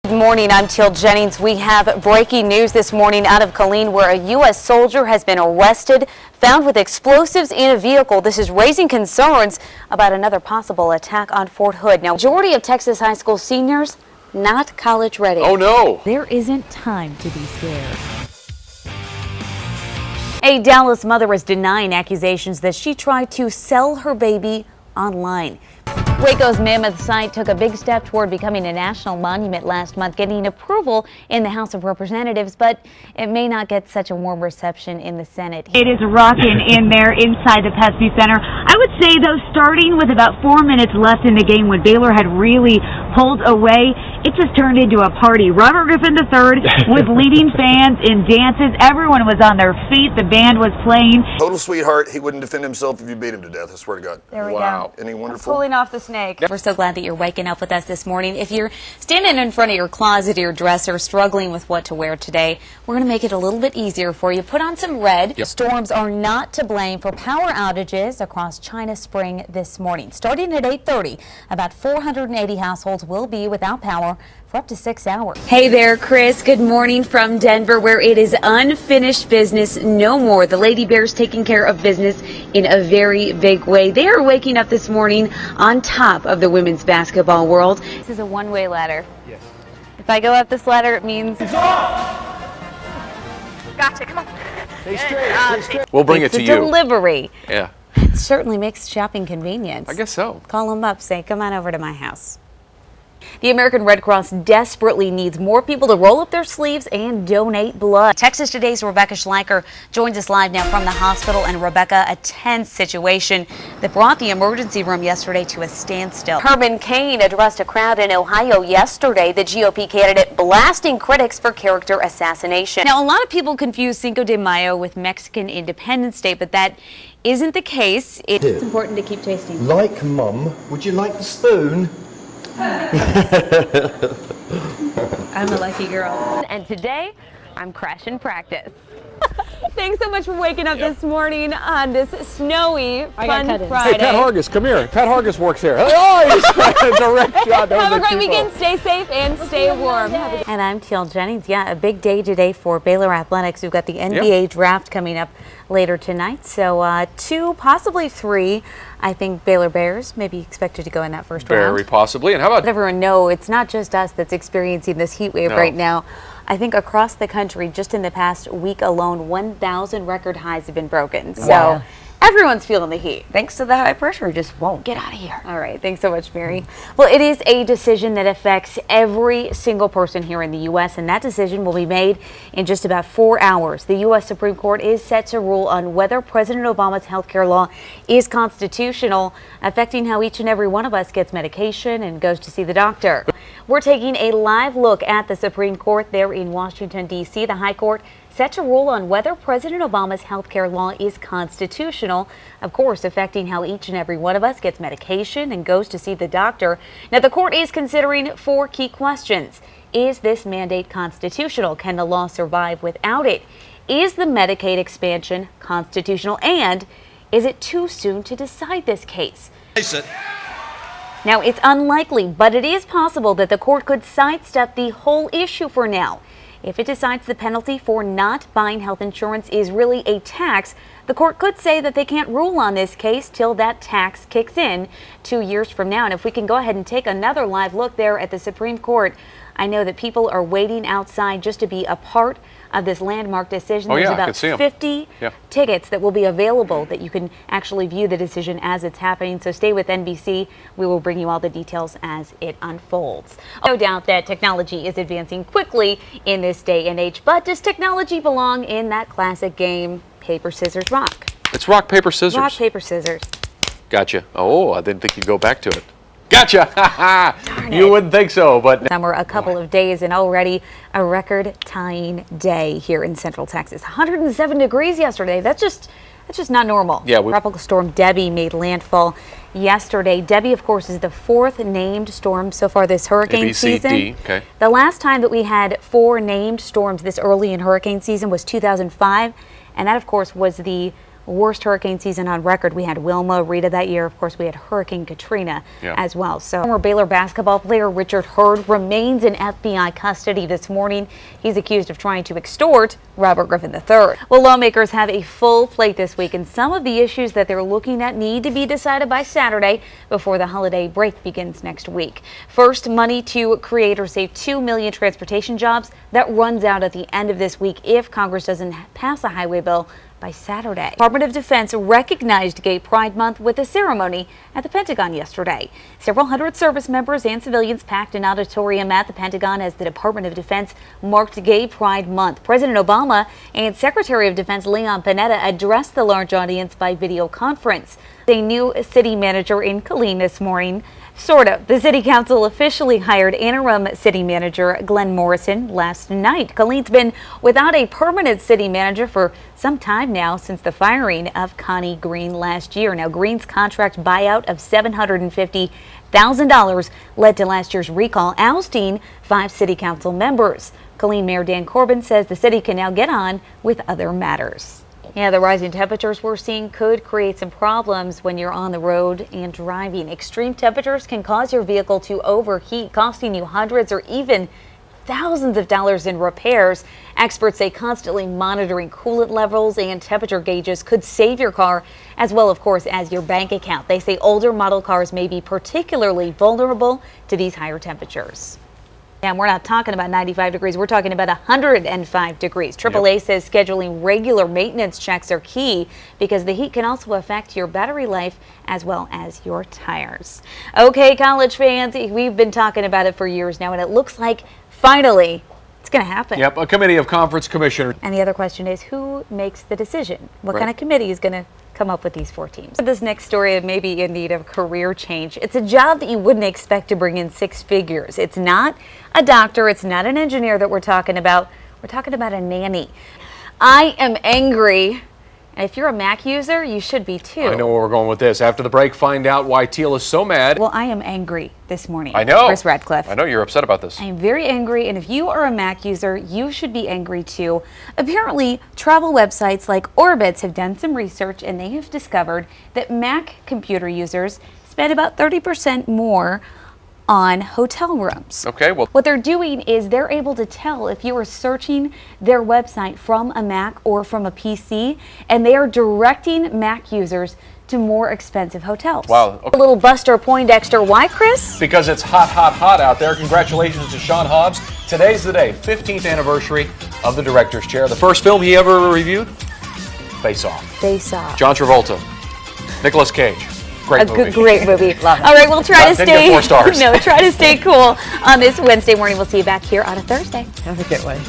Good morning, I'm Teal Jennings. We have breaking news this morning out of Killeen where a U.S. soldier has been arrested, found with explosives in a vehicle. This is raising concerns about another possible attack on Fort Hood. Now, majority of Texas high school seniors not college ready. Oh no! There isn't time to be scared. A Dallas mother is denying accusations that she tried to sell her baby online. Waco's Mammoth site took a big step toward becoming a national monument last month, getting approval in the House of Representatives, but it may not get such a warm reception in the Senate. It is rocking in there inside the Pepsi Center. I would say, though, starting with about 4 minutes left in the game when Baylor had really pulled away, it just turned into a party. Robert Griffin III was leading fans in dances. Everyone was on their feet. The band was playing. Total sweetheart. He wouldn't defend himself if you beat him to death. I swear to God. There we Wow. go. Isn't he wonderful? Pulling off the snake. We're so glad that you're waking up with us this morning. If you're standing in front of your closet or your dresser struggling with what to wear today, we're going to make it a little bit easier for you. Put on some red. Yep. Storms are not to blame for power outages across China Spring this morning. Starting at 8:30, about 480 households will be without power for up to 6 hours. Hey there, Chris. Good morning from Denver, where it is unfinished business no more. The Lady Bears taking care of business in a very big way. They are waking up this morning on top of the women's basketball world. This is a one-way ladder. Yes. If I go up this ladder, it means... Gotcha, come on. Stay straight. Stay straight. We'll bring it it's to a you. delivery. Yeah. It certainly makes shopping convenient. I guess so. Call them up, say, come on over to my house. The American Red Cross desperately needs more people to roll up their sleeves and donate blood. Texas Today's Rebecca Schleicher joins us live now from the hospital. And Rebecca, a tense situation that brought the emergency room yesterday to a standstill. Herman Cain addressed a crowd in Ohio yesterday, the GOP candidate blasting critics for character assassination. Now, a lot of people confuse Cinco de Mayo with Mexican Independence Day, but that isn't the case. It's important to keep tasting. Like Mum, would you like the spoon? I'm a lucky girl. And today, I'm crashing practice. Thanks so much for waking up this morning on this snowy, fun Friday. Hey, Pat Hargis, come here. Pat Hargis works here. Oh, direct shot. Have a great weekend. Stay safe and stay warm. And I'm Teal Jennings. Yeah, a big day today for Baylor Athletics. We've got the NBA draft coming up later tonight. So 2, possibly 3, I think Baylor Bears may be expected to go in that first round. Very possibly. And how about... Let everyone know it's not just us that's experiencing this heat wave right now. I think across the country, just in the past week alone, 1,000 record highs have been broken. So everyone's feeling the heat. Thanks to the high pressure, it just won't get out of here. All right. Thanks so much, Mary. Well, it is a decision that affects every single person here in the U.S., and that decision will be made in just about 4 hours. The U.S. Supreme Court is set to rule on whether President Obama's health care law is constitutional, affecting how each and every one of us gets medication and goes to see the doctor. We're taking a live look at the Supreme Court there in Washington, D.C. The High Court set to rule on whether President Obama's health care law is constitutional, of course, affecting how each and every one of us gets medication and goes to see the doctor. Now, the court is considering 4 key questions. Is this mandate constitutional? Can the law survive without it? Is the Medicaid expansion constitutional? And is it too soon to decide this case? Now, it's unlikely, but it is possible that the court could sidestep the whole issue for now. If it decides the penalty for not buying health insurance is really a tax, the court could say that they can't rule on this case till that tax kicks in 2 years from now. And if we can go ahead and take another live look there at the Supreme Court, I know that people are waiting outside just to be a part of this landmark decision. Oh, There's yeah, I about could see 'em. 50 tickets that will be available that you can actually view the decision as it's happening. So stay with NBC. We will bring you all the details as it unfolds. No doubt that technology is advancing quickly in this day and age, but does technology belong in that classic game, paper, scissors, rock? It's rock, paper, scissors. Rock, paper, scissors. Gotcha. Oh, I didn't think you'd go back to it. Gotcha. You wouldn't think so, but... Summer a couple of days and already a record-tying day here in Central Texas. 107 degrees yesterday. That's just not normal. Yeah, Tropical storm Debbie made landfall yesterday. Debbie, of course, is the 4th named storm so far this hurricane season. D. Okay. The last time that we had 4 named storms this early in hurricane season was 2005, and that, of course, was the worst hurricane season on record. We had Wilma, Rita that year. Of course, we had Hurricane Katrina as well. So former Baylor basketball player Richard Hurd remains in FBI custody this morning. He's accused of trying to extort Robert Griffin III. Well, lawmakers have a full plate this week, and some of the issues that they're looking at need to be decided by Saturday before the holiday break begins next week. First, money to create or save 2 million transportation jobs. That runs out at the end of this week if Congress doesn't pass a highway bill by Saturday. Department of Defense recognized Gay Pride Month with a ceremony at the Pentagon yesterday. Several hundred service members and civilians packed an auditorium at the Pentagon as the Department of Defense marked Gay Pride Month. President Obama and Secretary of Defense Leon Panetta addressed the large audience by video conference. A new city manager in Killeen this morning. Sort of. The city council officially hired interim city manager Glenn Morrison last night. Killeen's been without a permanent city manager for some time now, since the firing of Connie Green last year. Now, Green's contract buyout of $750,000 led to last year's recall, ousting 5 city council members. Killeen Mayor Dan Corbin says the city can now get on with other matters. Yeah, the rising temperatures we're seeing could create some problems when you're on the road and driving. Extreme temperatures can cause your vehicle to overheat, costing you hundreds or even thousands of dollars in repairs. Experts say constantly monitoring coolant levels and temperature gauges could save your car, as well, of course, as your bank account. They say older model cars may be particularly vulnerable to these higher temperatures. And we're not talking about 95 degrees. We're talking about 105 degrees. AAA says scheduling regular maintenance checks are key because the heat can also affect your battery life as well as your tires. Okay, college fans, we've been talking about it for years now, and it looks like finally it's going to happen. Yep, a committee of conference commissioners. And the other question is, who makes the decision? What kind of committee is going to come up with these 4 teams? This next story may be in need of career change. It's a job that you wouldn't expect to bring in 6 figures. It's not a doctor. It's not an engineer that we're talking about. We're talking about a nanny. I am angry. And if you're a Mac user, you should be too. I know where we're going with this. After the break, find out why Teal is so mad. Well, I am angry this morning. I know. Chris Radcliffe. I know you're upset about this. I am very angry, and if you are a Mac user, you should be angry too. Apparently, travel websites like Orbitz have done some research, and they have discovered that Mac computer users spend about 30% more on hotel rooms. Okay, well, what they're doing is they're able to tell if you are searching their website from a Mac or from a PC, and they are directing Mac users to more expensive hotels. Wow. Okay. A little Buster Poindexter. Why, Chris? Because it's hot, hot, hot out there. Congratulations to Sean Hobbs. Today's the day, 15th anniversary of the director's chair. The first film he ever reviewed, Face Off. Face Off. John Travolta, Nicolas Cage. Great movie. Great movie. Love it. All right, we'll try to stay. 4 stars. No, try to stay cool on this Wednesday morning. We'll see you back here on a Thursday. Have a good one.